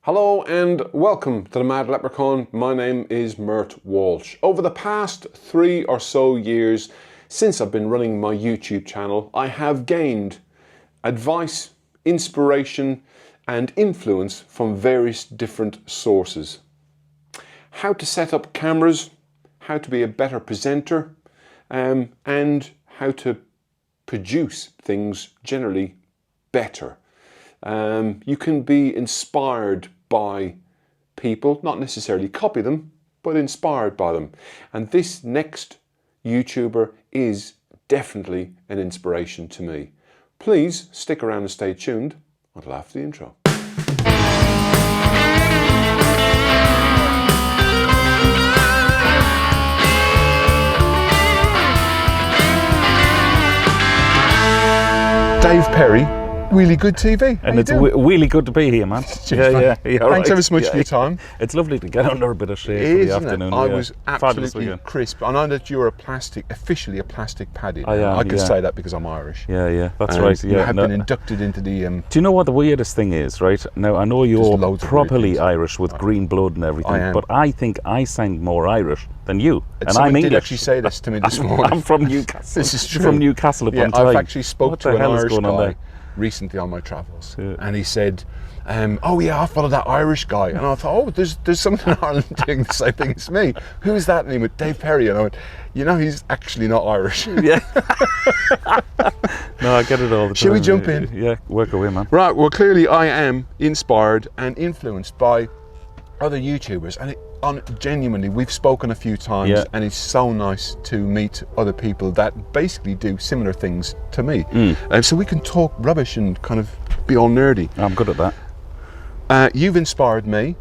Hello and welcome to the Mad Leprechaun. My name is Mert Walsh. Over the past 3 or so years since I've been running my YouTube channel, I have gained advice, inspiration and influence from various different sources. How to set up cameras, how to be a better presenter, and how to produce things generally better. You can be inspired by people, not necessarily copy them, but inspired by them. And this next YouTuber is definitely an inspiration to me. Please stick around and stay tuned until after the intro. Dave Perry, Really Good TV. And it's really good to be here, man. Yeah. Thanks ever so much for your time. It's lovely to get under a bit of shade for the afternoon. I was absolutely crisp. I know that you're officially a plastic paddy. I can say that because I'm Irish. Yeah, that's right. You have been inducted into the... Do you know what the weirdest thing is, right? Now, I know you're properly Irish with green blood and everything, but I think I sound more Irish than you. And I'm English. Did actually say this to me this morning. I'm from Newcastle. This is true. From Newcastle upon Tyne. I've actually spoke to an Irish guy recently on my travels, and he said, oh yeah, I followed that Irish guy, and I thought, oh, there's someone in Ireland doing the same thing as me. Who's that? And he went, Dave Perry, and I went, you know, he's actually not Irish. Yeah. No, I get it all the time. Should we jump in? Yeah, work away, man. Right, well, clearly I am inspired and influenced by other YouTubers, and genuinely, we've spoken a few times, and it's so nice to meet other people that basically do similar things to me. So we can talk rubbish and kind of be all nerdy. I'm good at that. You've inspired me,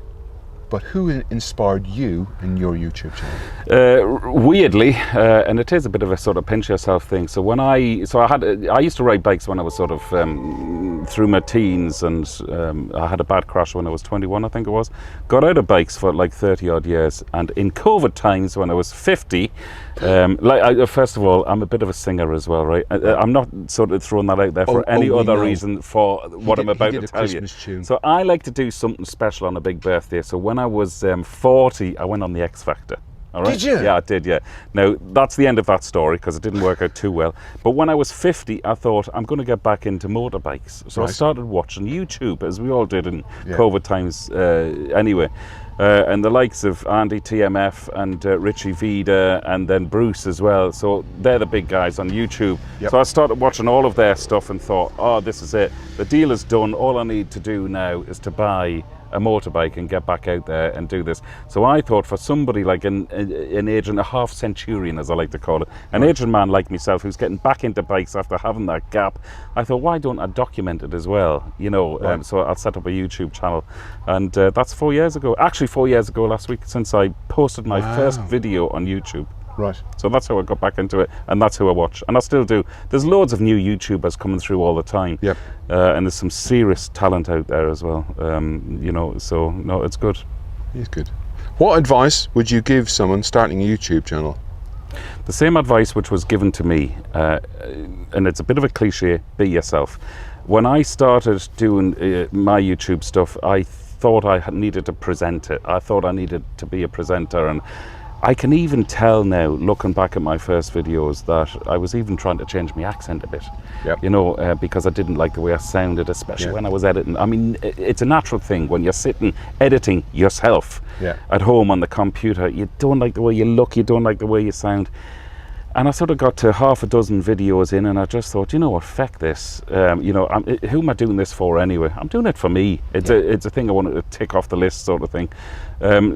but who inspired you in your YouTube channel? Weirdly, and it is a bit of a sort of pinch yourself thing. So when I used to ride bikes when I was sort of through my teens, and I had a bad crash when I was 21, I think it was. Got out of bikes for like 30 odd years, and in COVID times when I was 50, first of all, I'm a bit of a singer as well, right? I'm not sort of throwing that out there for any other reason for what I'm about to tell you. Tune. So I like to do something special on a big birthday. So when I was 40, I went on the X Factor. All right? Did you? Yeah, I did, yeah. Now, that's the end of that story because it didn't work out too well. But when I was 50, I thought, I'm going to get back into motorbikes. So I started watching YouTube, as we all did in COVID times anyway. And the likes of Andy TMF and Richie V and then Bruce as well. So they're the big guys on YouTube. Yep. So I started watching all of their stuff and thought, oh, this is it. The deal is done. All I need to do now is to buy a motorbike and get back out there and do this. So I thought for somebody like an age and a half centurion, as I like to call it, an aged man like myself who's getting back into bikes after having that gap, I thought, why don't I document it as well? You know, so I'll set up a YouTube channel. And that's 4 years ago. Actually 4 years ago last week, since I posted my first video on YouTube. Right. So that's how I got back into it, and that's who I watch, and I still do. There's loads of new YouTubers coming through all the time, and there's some serious talent out there as well. You know, so no, it's good. It's good. What advice would you give someone starting a YouTube channel? The same advice which was given to me, and it's a bit of a cliche: be yourself. When I started doing my YouTube stuff, I thought I needed to present it. I thought I needed to be a presenter, and I can even tell now, looking back at my first videos, that I was even trying to change my accent a bit. You know, because I didn't like the way I sounded, especially when I was editing. I mean, it's a natural thing when you're sitting editing yourself at home on the computer. You don't like the way you look, you don't like the way you sound. And I sort of got to half a dozen videos in, and I just thought, you know what, feck this. You know, who am I doing this for anyway? I'm doing it for me. It's a thing I wanted to tick off the list, sort of thing.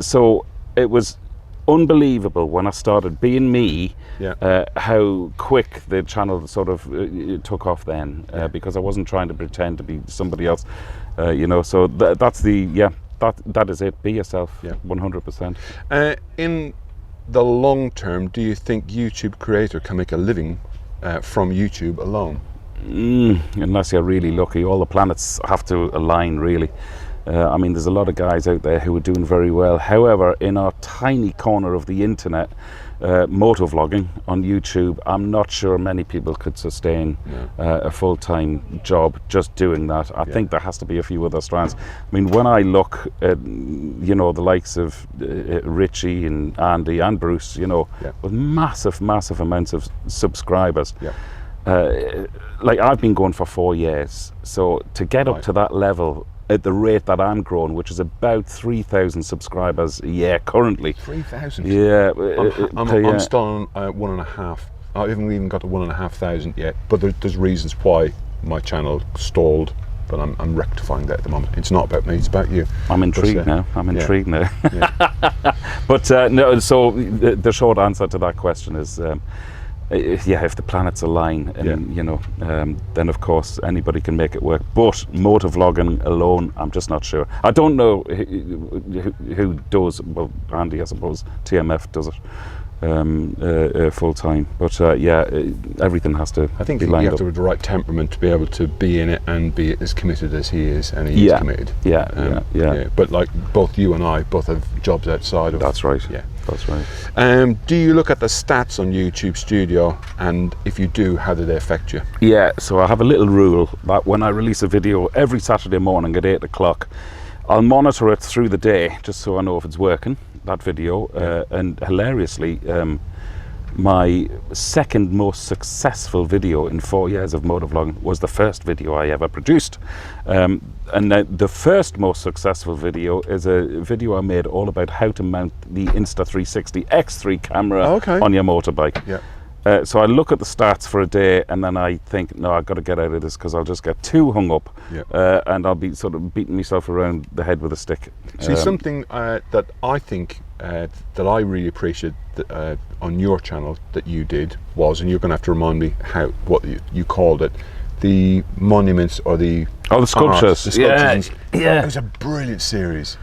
So it was unbelievable when I started being me, how quick the channel sort of took off then, because I wasn't trying to pretend to be somebody else, you know. So that's the that is it. Be yourself, 100%. In the long term, do you think YouTube creator can make a living from YouTube alone? Unless you're really lucky, all the planets have to align, really. I mean, there's a lot of guys out there who are doing very well. However, in our tiny corner of the internet, motovlogging on YouTube, I'm not sure many people could sustain a full-time job just doing that. I think there has to be a few other strands. I mean, when I look at, you know, the likes of Richie and Andy and Bruce, you know, with massive amounts of subscribers. Like, I've been going for 4 years, so to get up to that level at the rate that I'm growing, which is about 3,000 subscribers a year currently. 3,000? Yeah. I'm still on 1.5. I haven't even got to 1,500 yet, but there's reasons why my channel stalled, but I'm rectifying that at the moment. It's not about me, it's about you. I'm intrigued now. I'm intrigued now. But no, so the short answer to that question is, if the planets align, and you know, then of course anybody can make it work. But motovlogging alone, I'm just not sure. I don't know who does. Well, Andy, I suppose TMF does it full time. But everything has to. I think be you lined have up. to have the right temperament to be able to be in it and be as committed as he is, and he is committed. Yeah. But like both you and I both have jobs outside of. That's right. Yeah. That's right. Do you look at the stats on YouTube Studio, and if you do, how do they affect you? Yeah, so I have a little rule that when I release a video every Saturday morning at 8 o'clock, I'll monitor it through the day just so I know if it's working, that video. And hilariously, my second most successful video in 4 years of motovlogging was the first video I ever produced. And the first most successful video is a video I made all about how to mount the Insta360 X3 camera on your motorbike. So I look at the stats for a day and then I think, no, I've got to get out of this because I'll just get too hung up and I'll be sort of beating myself around the head with a stick. See, something that I think that I really appreciate on your channel that you did was, and you're going to have to remind me what you called it, the monuments or the sculptures. It was a brilliant series.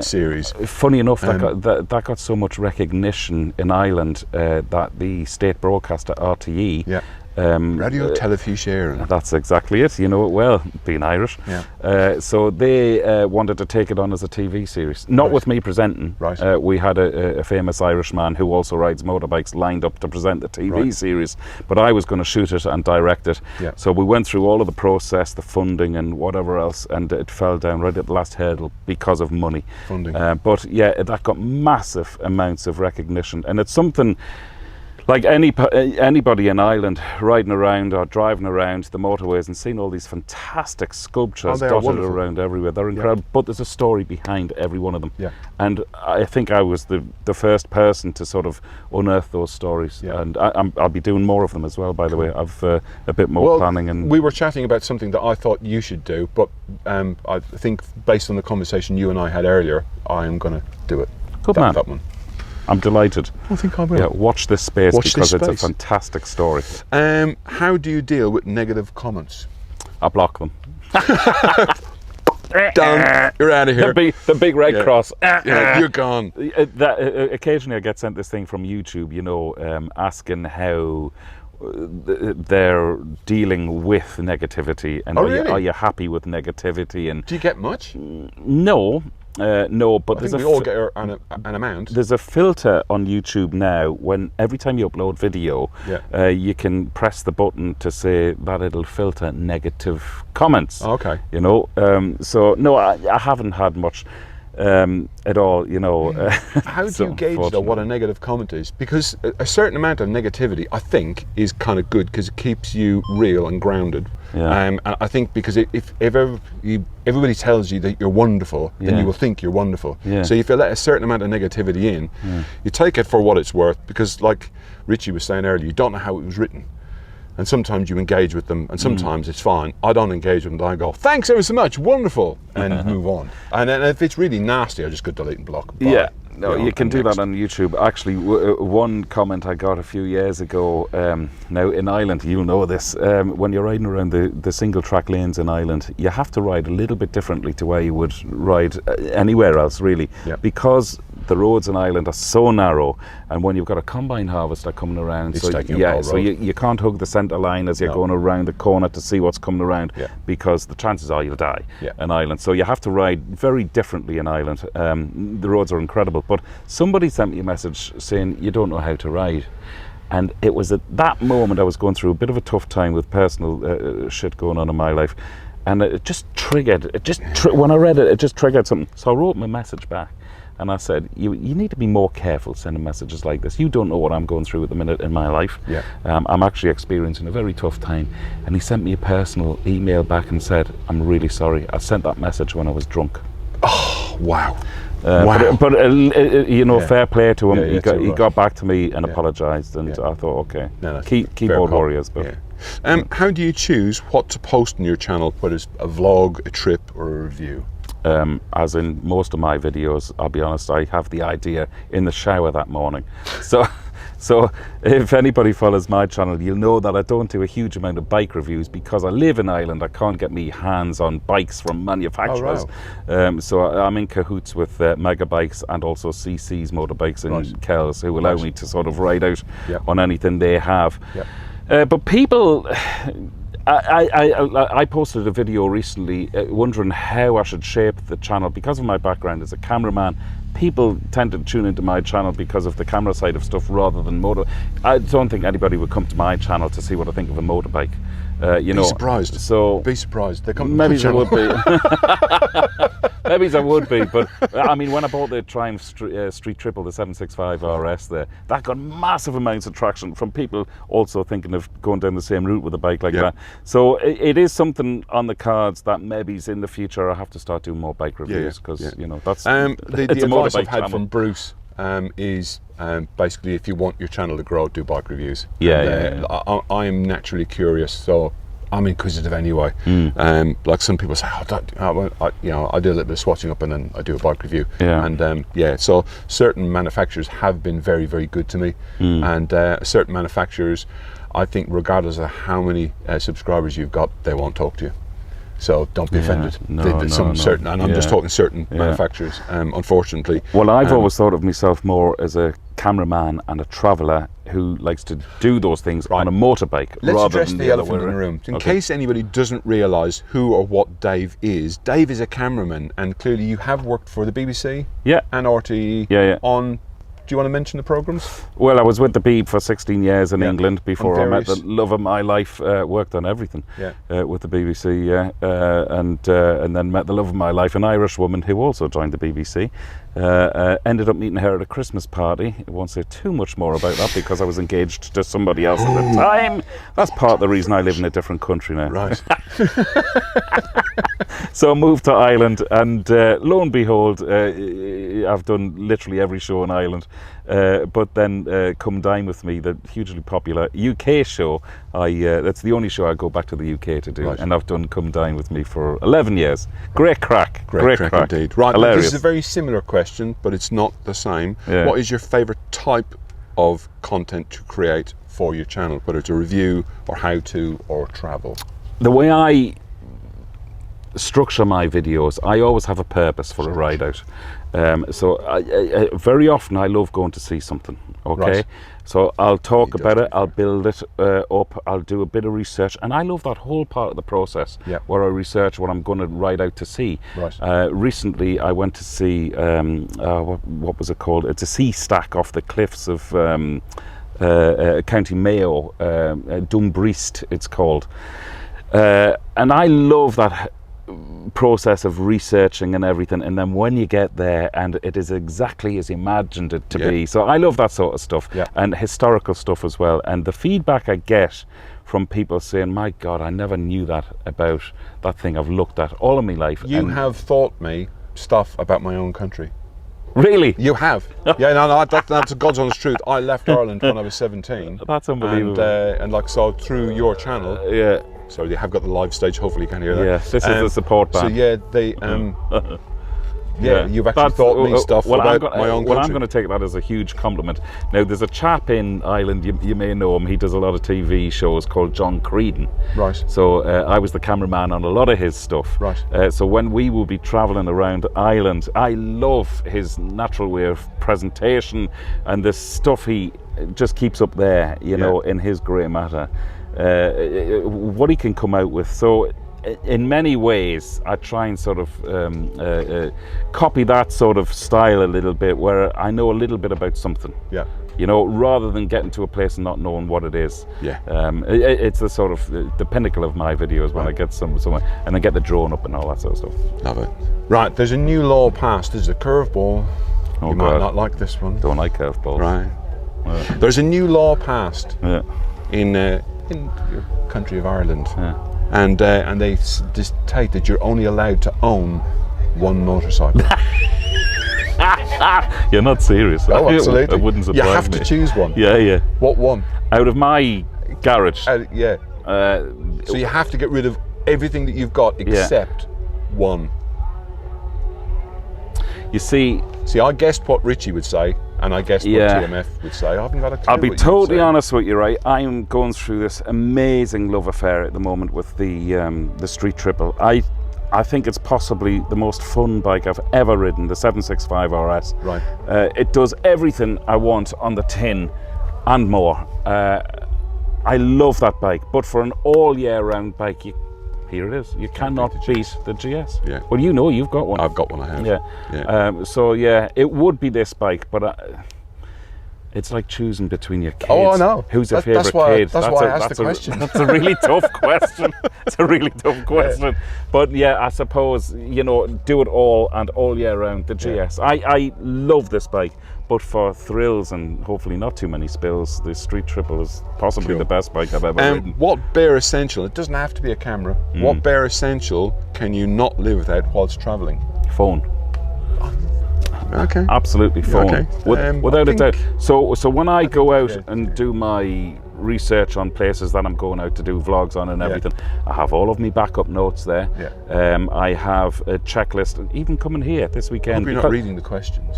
Series. Funny enough, that got so much recognition in Ireland that the state broadcaster RTE Radio Telefísión. That's exactly it. You know it well, being Irish. So they wanted to take it on as a TV series, not with me presenting. We had a famous Irishman who also rides motorbikes lined up to present the TV series, but I was going to shoot it and direct it. So we went through all of the process, the funding and whatever else, and it fell down right at the last hurdle because of money. Funding. But yeah, that got massive amounts of recognition, and it's something. Like anybody in Ireland riding around or driving around the motorways and seeing all these fantastic sculptures dotted around everywhere. They're incredible, but there's a story behind every one of them. And I think I was the first person to sort of unearth those stories. And I'll be doing more of them as well, by the way. I've a bit more planning. And we were chatting about something that I thought you should do, but I think based on the conversation you and I had earlier, I am going to do it. Good man. That one. I'm delighted. I think I will. Yeah, watch this space because it's a fantastic story. How do you deal with negative comments? I block them. Done. You're out of here. The big red cross. You're gone. Occasionally I get sent this thing from YouTube, you know, asking how they're dealing with negativity and are you happy with negativity? And do you get much? No. No, but we all get an amount. There's a filter on YouTube now when every time you upload video, you can press the button to say that it'll filter negative comments. Okay. You know, so no, I haven't had much at all, you know. How do you gauge though what a negative comment is? Because a certain amount of negativity, I think, is kind of good because it keeps you real and grounded. And I think because if everybody tells you that you're wonderful, then you will think you're wonderful. So if you let a certain amount of negativity in, you take it for what it's worth, because like Richie was saying earlier, you don't know how it was written. And sometimes you engage with them, and sometimes it's fine. I don't engage with them, I go, thanks ever so much, wonderful, and move on. And then if it's really nasty, I just go delete and block. No, you can do that on YouTube. Actually, one comment I got a few years ago, now in Ireland, you'll know this, when you're riding around the single track lanes in Ireland, you have to ride a little bit differently to where you would ride anywhere else, really, because the roads in Ireland are so narrow, and when you've got a combine harvester coming around, It's taking up the whole so road. you can't hug the centre line as you're going around the corner to see what's coming around, because the chances are you'll die in Ireland. So you have to ride very differently in Ireland. The roads are incredible, but somebody sent me a message saying you don't know how to ride. And it was at that moment I was going through a bit of a tough time with personal shit going on in my life. And it just triggered, when I read it, it just triggered something. So I wrote him a message back, and I said, you need to be more careful sending messages like this. You don't know what I'm going through at the minute in my life. Yeah. I'm actually experiencing a very tough time. And he sent me a personal email back and said, I'm really sorry. I sent that message when I was drunk. Oh, wow. But you know, fair play to him. He got back to me and apologised, and I thought, okay, keyboard warriors. But how do you choose what to post on your channel, whether it's a vlog, a trip, or a review? As in most of my videos, I'll be honest, I have the idea in the shower that morning. So if anybody follows my channel, you'll know that I don't do a huge amount of bike reviews because I live in Ireland. I can't get me hands on bikes from manufacturers. So I'm in cahoots with Megabikes and also CC's motorbikes in Kells, who allow me to sort of ride out on anything they have. But people, I posted a video recently wondering how I should shape the channel. Because of my background as a cameraman, people tend to tune into my channel because of the camera side of stuff rather than motor. I don't think anybody would come to my channel to see what I think of a motorbike. Be surprised. So be surprised. They come. Maybe I would be. Maybe I would be, but I mean, when I bought the Triumph Street Triple, the 765 RS there, that got massive amounts of traction from people also thinking of going down the same route with a bike like that. So it is something on the cards that maybe in the future I have to start doing more bike reviews, because you know, that's the advice I've had from Bruce is basically, if you want your channel to grow, do bike reviews. I am naturally curious, so I'm inquisitive anyway. Like some people say, I do a little bit of swatching up and then I do a bike review. And so certain manufacturers have been very, very good to me, and certain manufacturers, I think, regardless of how many subscribers you've got, they won't talk to you. So don't be offended. Certain, and I'm just talking certain manufacturers, unfortunately. Well, I've always thought of myself more as a cameraman and a traveller who likes to do those things on a motorbike. Let's address the elephant in the room. In case anybody doesn't realise who or what Dave is a cameraman, and clearly you have worked for the BBC and RTE on... Do you want to mention the programmes? Well, I was with the Beeb for 16 years in England before I met the love of my life. Worked on everything with the BBC, and then met the love of my life, an Irish woman who also joined the BBC. Ended up meeting her at a Christmas party. I won't say too much more about that because I was engaged to somebody else at the time. That's part of the reason I live in a different country now. Right. So I moved to Ireland, and lo and behold, I've done literally every show in Ireland. But then Come Dine With Me, the hugely popular UK show, that's the only show I go back to the UK to do, and I've done Come Dine With Me for 11 years. Great crack. Great crack indeed. Right, hilarious. This is a very similar question, but it's not the same. What is your favourite type of content to create for your channel, whether it's a review or how-to or travel? The way I structure my videos, I always have a purpose for a ride out. So I very often I love going to see something. So I'll talk about it, I'll build it up, I'll do a bit of research, and I love that whole part of the process where I research what I'm going to ride out to see. Recently I went to see what was it called? It's a sea stack off the cliffs of County Mayo, Dumbriest it's called, and I love that process of researching and everything, and then when you get there and it is exactly as you imagined it to be. So I love that sort of stuff, and historical stuff as well, and the feedback I get from people saying, my God, I never knew that about that thing I've looked at all of my life. You have taught me stuff about my own country. Really? You have. That's God's honest truth. I left Ireland when I was 17. That's unbelievable. And like, so through your channel, so they have got the live stage, hopefully you can hear that. Yeah, this is the support band. So yeah, they Yeah, you've actually taught me stuff about my own country. Well, I'm going to take that as a huge compliment. Now, there's a chap in Ireland, you may know him, he does a lot of TV shows called John Creedon. Right. So I was the cameraman on a lot of his stuff. Right. So when we will be travelling around Ireland, I love his natural way of presentation and the stuff he just keeps up there, you know, in his grey matter. What he can come out with. So in many ways, I try and sort of copy that sort of style a little bit, where I know a little bit about something. Yeah. You know, rather than getting to a place and not knowing what it is. Yeah. It's the sort of the pinnacle of my videos when I get somewhere and I get the drone up and all that sort of stuff. Love it. Right, there's a new law passed. There's a curveball. Oh, you might not like this one. Don't like curveballs. Right. There's a new law passed in your country of Ireland, and they state that you're only allowed to own one motorcycle. You're not serious. Oh, absolutely. It wouldn't surprise me. You have to choose one. Yeah. What one? Out of my garage. Yeah. So you have to get rid of everything that you've got except one. You see, I guessed what Richie would say, and I guessed what TMF would say. I haven't got a clue. I'll be totally honest with you, right? I'm going through this amazing love affair at the moment with the Street Triple. I think it's possibly the most fun bike I've ever ridden, the 765 RS. Right. It does everything I want on the tin and more. I love that bike, but for an all year round bike, here it is. You cannot beat the GS. Yeah. Well, you know, you've got one. I've got one, I have. Yeah. So yeah, it would be this bike, but it's like choosing between your kids. Oh, I know. Who's your favourite kid? That's why I asked the question. That's a really tough question. It's a really tough question. But yeah, I suppose, you know, do it all and all year round, the GS. I love this bike, but for thrills and hopefully not too many spills, the Street Triple is possibly the best bike I've ever ridden. What bare essential, it doesn't have to be a camera, what bare essential can you not live without whilst travelling? Phone. Okay. Absolutely phone. Okay. Without a doubt. So when I go out and do my research on places that I'm going out to do vlogs on and everything, I have all of my backup notes there. I have a checklist, even coming here this weekend. I hope you're not reading the questions.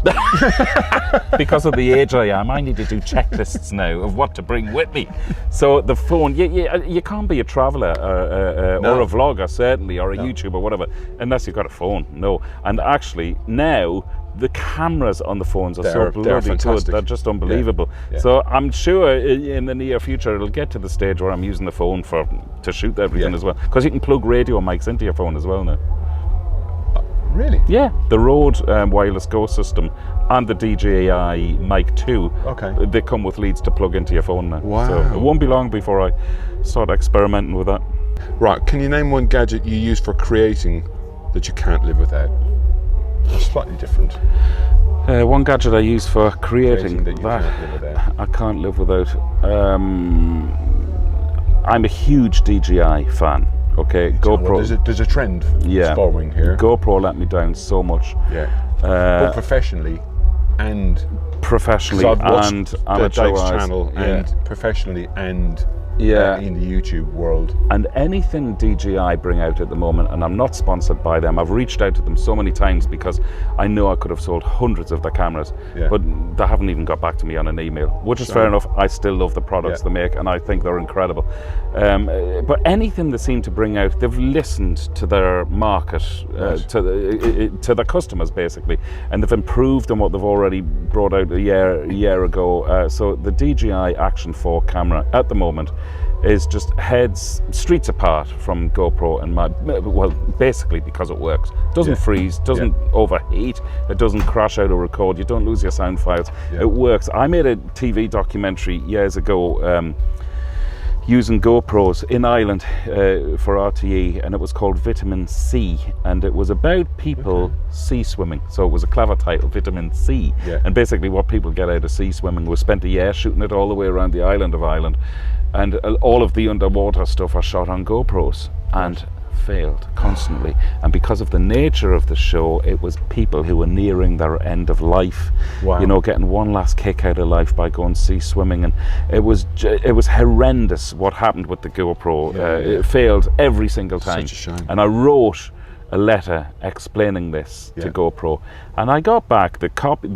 Because of the age I am, I need to do checklists now of what to bring with me. So the phone, you can't be a traveller or a vlogger certainly, or a YouTuber or whatever, unless you've got a phone. No. And actually now the cameras on the phones are so bloody good. They're just unbelievable. So I'm sure in the near future it'll get to the stage where I'm using the phone to shoot everything as well. Because you can plug radio mics into your phone as well now. Really? Yeah. The Rode wireless Go system and the DJI Mic 2, they come with leads to plug into your phone now. Wow. So it won't be long before I start experimenting with that. Right, can you name one gadget you use for creating that you can't live without? Slightly different. One gadget I use for creating that you can't live without. I can't live without. I'm a huge DJI fan. Okay, GoPro. There's a trend forming here. GoPro let me down so much. Both professionally and amateur-wise. Channel and professionally and in the YouTube world. And anything DJI bring out at the moment, and I'm not sponsored by them, I've reached out to them so many times because I know I could have sold hundreds of their cameras, but they haven't even got back to me on an email, which is fair enough. I still love the products they make and I think they're incredible. But anything they seem to bring out, they've listened to their market, to their customers basically, and they've improved on what they've already brought out a year ago. So the DJI Action 4 camera at the moment is just streets apart from GoPro and basically because it works. Doesn't freeze, doesn't overheat, it doesn't crash out a record, you don't lose your sound files. It works. I made a TV documentary years ago using GoPros in Ireland for RTE, and it was called Vitamin C, and it was about people sea swimming. So it was a clever title, Vitamin C. And basically what people get out of sea swimming was spent a year shooting it all the way around the island of Ireland, and all of the underwater stuff are shot on GoPros and failed constantly. And because of the nature of the show, it was people who were nearing their end of life, you know, getting one last kick out of life by going sea swimming, and it was horrendous what happened with the GoPro. It failed every single time. Such a shame. And I wrote a letter explaining this to GoPro, and I got back the copy.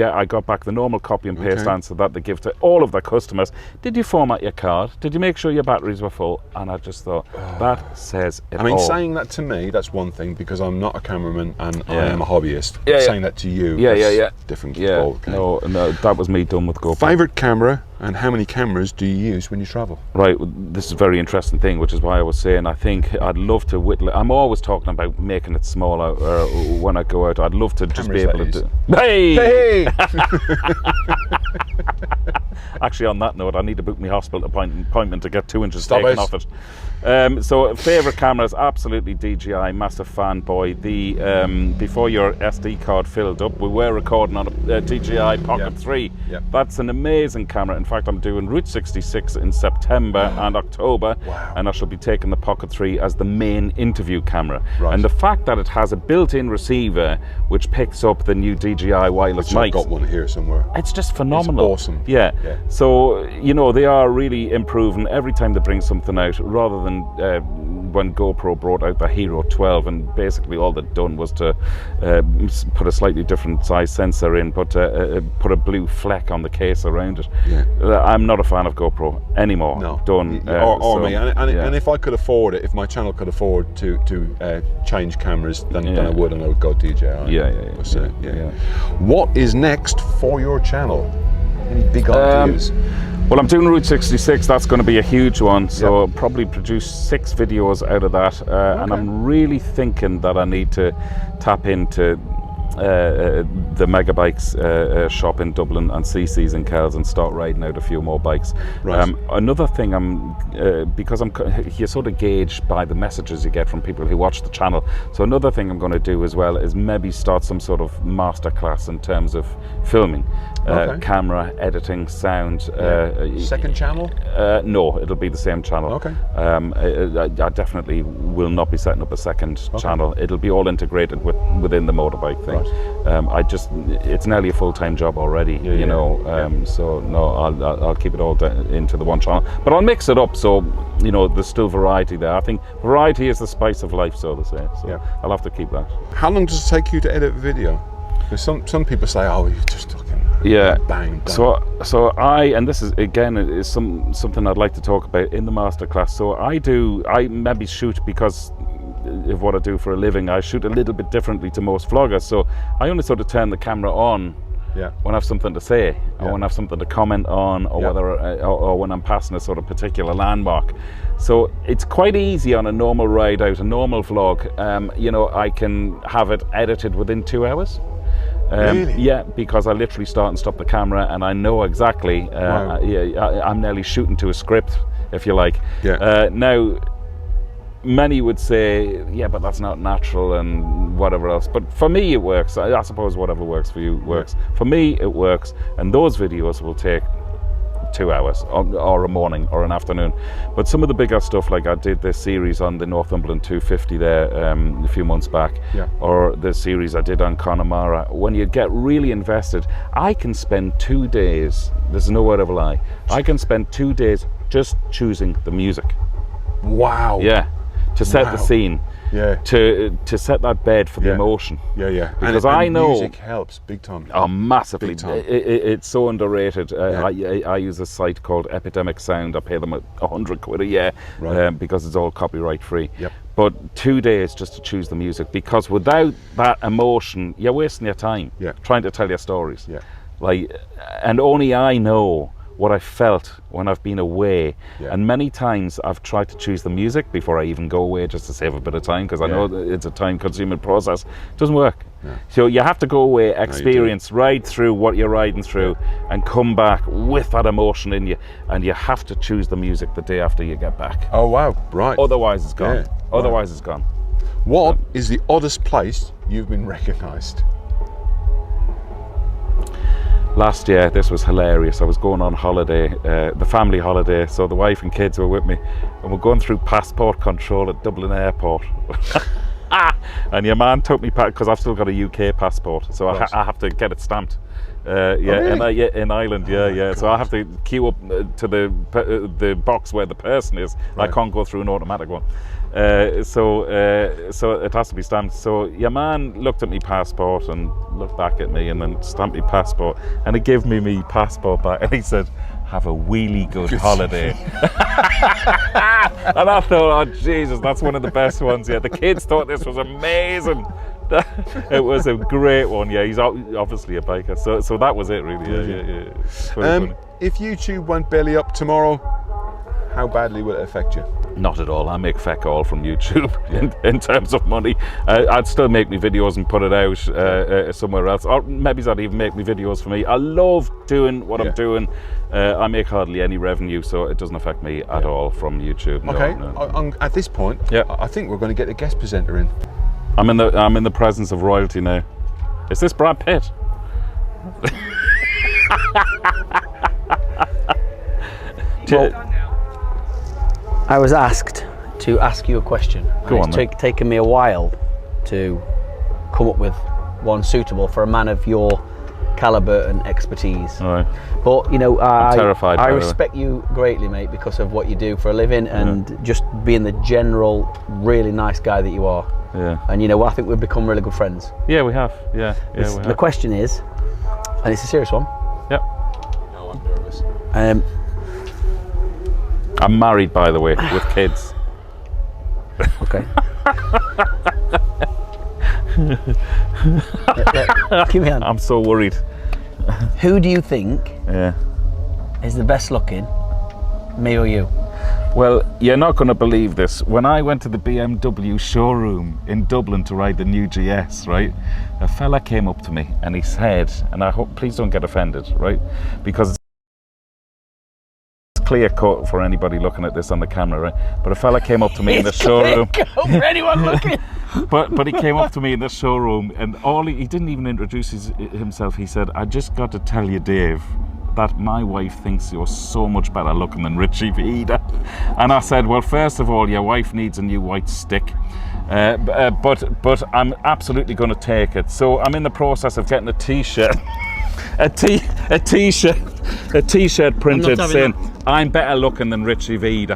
I got back the normal copy and paste answer that they give to all of their customers. Did you format your card? Did you make sure your batteries were full? And I just thought, that says it all. I mean, saying that to me, that's one thing, because I'm not a cameraman and I am a hobbyist. Saying that to you, different. No, that was me done with GoPro. Favorite camera, and how many cameras do you use when you travel? Right, this is a very interesting thing, which is why I was saying I think I'd love to whittle. I'm always talking about making it smaller when I go out. I'd love to just be able to do. Hey! Actually, on that note, I need to book my hospital appointment to get 2 inches taken off it. So, favourite cameras, absolutely DJI, massive fanboy. Before your SD card filled up, we were recording on a DJI Pocket 3. That's an amazing camera. In fact, I'm doing Route 66 in September and October, and I shall be taking the Pocket 3 as the main interview camera. And the fact that it has a built-in receiver which picks up the new DJI wireless mic. I've got one here somewhere. It's just phenomenal. It's awesome. Yeah. So, you know, they are really improving every time they bring something out, rather than when GoPro brought out the Hero 12, and basically all they'd done was to put a slightly different size sensor in, but put a blue fleck on the case around it. I'm not a fan of GoPro anymore. No. Done. Me. And if I could afford it, if my channel could afford to change cameras, then I would, and I would go DJI. What is next for your channel? Any big ideas? Well, I'm doing Route 66. That's going to be a huge one, so I'll probably produce 6 videos out of that. And I'm really thinking that I need to tap into the Megabikes shop in Dublin and CC's in Kells and start riding out a few more bikes. Another thing, because you're sort of gauged by the messages you get from people who watch the channel. So another thing I'm going to do as well is maybe start some sort of masterclass in terms of filming, camera, editing, sound. Second channel? No, it'll be the same channel. I definitely will not be setting up a second channel. It'll be all integrated within the motorbike thing. It's nearly a full-time job already, you know. So no, I'll keep it all into the one channel, but I'll mix it up, so you know there's still variety there. I think variety is the spice of life, so to say. So I'll have to keep that. How long does it take you to edit a video? Because some people say, oh, you just fucking bang. So and this is again is something I'd like to talk about in the masterclass. So I maybe shoot, because of what I do for a living, I shoot a little bit differently to most vloggers. So I only sort of turn the camera on when I have something to say, or when I have something to comment on, or or when I'm passing a sort of particular landmark. So it's quite easy on a normal ride out, a normal vlog. You know, I can have it edited within 2 hours. Really? Yeah, because I literally start and stop the camera, and I know exactly. I'm nearly shooting to a script, if you like. Now, many would say, yeah, but that's not natural and whatever else. But for me, it works. I suppose whatever works for you works. For me, it works. And those videos will take 2 hours, or a morning or an afternoon. But some of the bigger stuff, like I did this series on the Northumberland 250 there a few months back, or the series I did on Connemara, when you get really invested, I can spend 2 days, there's no word of a lie, I can spend 2 days just choosing the music. Wow. Yeah. To set the scene, to set that bed for the emotion. Because I know music helps big time. Oh, massively. Big time. It's so underrated. I use a site called Epidemic Sound. I pay them £100 a year because it's all copyright free. But 2 days just to choose the music, because without that emotion, you're wasting your time trying to tell your stories. And only I know what I felt when I've been away, and many times I've tried to choose the music before I even go away, just to save a bit of time, because I know that it's a time-consuming process. It doesn't work. So you have to go away, experience, ride through what you're riding through, and come back with that emotion in you, and you have to choose the music the day after you get back. Oh wow, right. Otherwise it's gone. Otherwise it's gone. What is the oddest place you've been recognised? Last year, this was hilarious. I was going on holiday, the family holiday, so the wife and kids were with me, and we're going through passport control at Dublin Airport. And your man took me, because I've still got a UK passport, so I have to get it stamped. Really? In Ireland, so I have to queue up to the box where the person is. I can't go through an automatic one. So it has to be stamped. So your man looked at me passport and looked back at me and then stamped me passport, and he gave me passport back, and he said, "Have a really good holiday." And I thought, oh Jesus, that's one of the best ones. Yeah, the kids thought this was amazing. It was a great one. Yeah, he's obviously a biker. So that was it, really. Yeah. If YouTube went belly up tomorrow, how badly will it affect you? Not at all. I make feck all from YouTube in terms of money. I'd still make me videos and put it out somewhere else, or maybe I'd even make me videos for me. I love doing what I'm doing. I make hardly any revenue, so it doesn't affect me at all from YouTube. Okay. No. At this point, I think we're going to get a guest presenter in. I'm in the presence of royalty now. Is this Brad Pitt? I was asked to ask you a question. Go on, it's taken me a while to come up with one suitable for a man of your caliber and expertise. All right. But you know, I'm terrified. I respect you greatly, mate, because of what you do for a living and just being the general, really nice guy that you are. Yeah. And you know, I think we've become really good friends. Yeah, we have. Yeah, we have. The question is, and it's a serious one. Yep. No, I'm nervous. I'm married, by the way, with kids. Okay. Give me a hand. I'm so worried. Who do you think is the best looking, me or you? Well, you're not going to believe this. When I went to the BMW showroom in Dublin to ride the new GS, right, a fella came up to me and he said, and I hope, please don't get offended, right, because it's clear cut for anybody looking at this on the camera, right, but a fella came up to me in the showroom. For anyone looking. But he came up to me in the showroom, and he didn't even introduce himself. He said, "I just got to tell you, Dave, that my wife thinks you're so much better looking than Richie V." And I said, "Well, first of all, your wife needs a new white stick, but I'm absolutely going to take it." So I'm in the process of getting a T-shirt, a T-shirt printed saying, "I'm better looking than Richie V."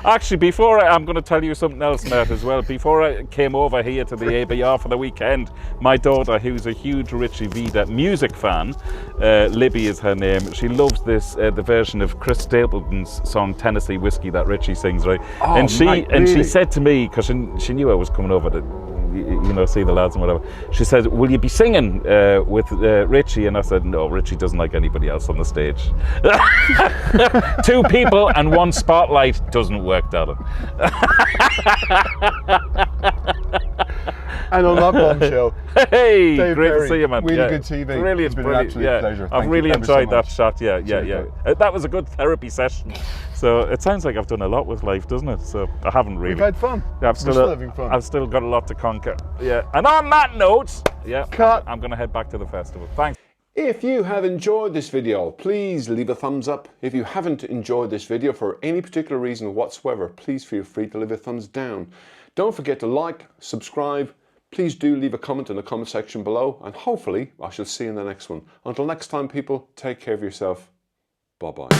Actually, I'm going to tell you something else, Matt, as well. Before I came over here to the ABR for the weekend, my daughter, who's a huge Richie V music fan, Libby is her name, she loves this, the version of Chris Stapleton's song Tennessee Whiskey that Richie sings, right? Oh, and she mate, and really? she said to me, because she knew I was coming over to, you know, see the lads and whatever, she said, "Will you be singing with Richie?" And I said, "No, Richie doesn't like anybody else on the stage." 2 people and 1 spotlight doesn't work, darling. And on that bombshell, Hey, Dave great Perry, to see you, man. really good TV. Brilliant, It's been an brilliant. absolute pleasure. I've Thank really you ever so enjoyed that much. shot. Yeah. Cheers, That was a good therapy session. So it sounds like I've done a lot with life, doesn't it? So I haven't really. We've had fun. Yeah, We're still having fun. I've still got a lot to conquer. Yeah. And on that note, Cut. I'm going to head back to the festival. Thanks. If you have enjoyed this video, please leave a thumbs up. If you haven't enjoyed this video for any particular reason whatsoever, please feel free to leave a thumbs down. Don't forget to like, subscribe. Please do leave a comment in the comment section below, and hopefully I shall see you in the next one. Until next time, people, take care of yourself. Bye-bye.